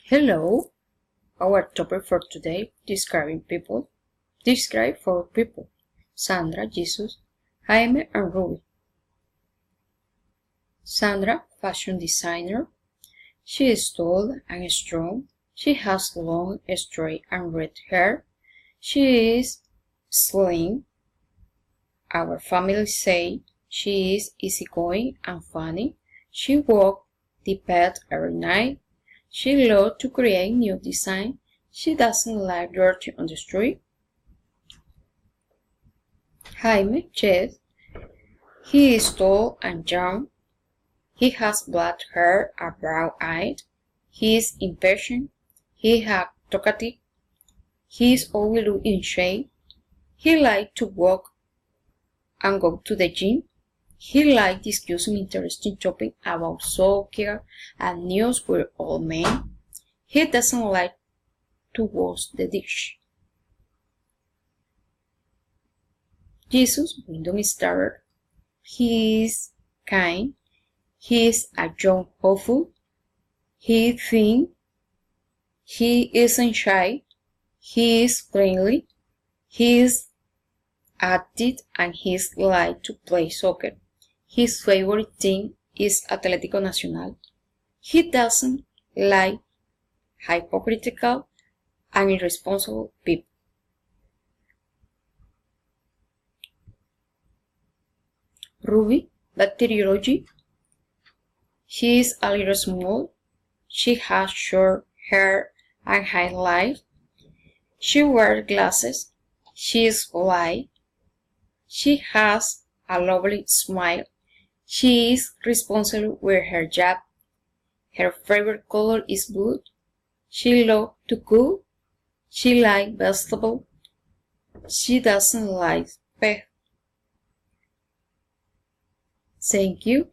Hello, our topic for today, describing people. Describe four people: Sandra, Jesus, Jaime, and Ruby. Sandra, fashion designer. She is tall and strong. She has long, straight, and red hair. She is slim. Our family say she is easygoing and funny. She walks the path every night. She loves to create new design. She doesn't like dirty on the street. Jaime, yes, he is tall and young. He has black hair and brown eyes. He is impatient. He is talkative. He is always in shape. He likes to walk and go to the gym. He likes discussing interesting topics about soccer and news with all men. He doesn't like to wash the dish. Jesus, window starter. He is kind. He is a young hopeful. He is thin. He isn't shy. He is friendly. He is active and he likes to play soccer. His favorite team is Atlético Nacional. He doesn't like hypocritical and irresponsible people. Ruby, bacteriology. She is a little small. She has short hair and highlights. She wears glasses. She is polite. She has a lovely smile. She is responsible with her job. Her favorite color is blue. She loves to cook. She likes vegetables. She doesn't like pets. Thank you.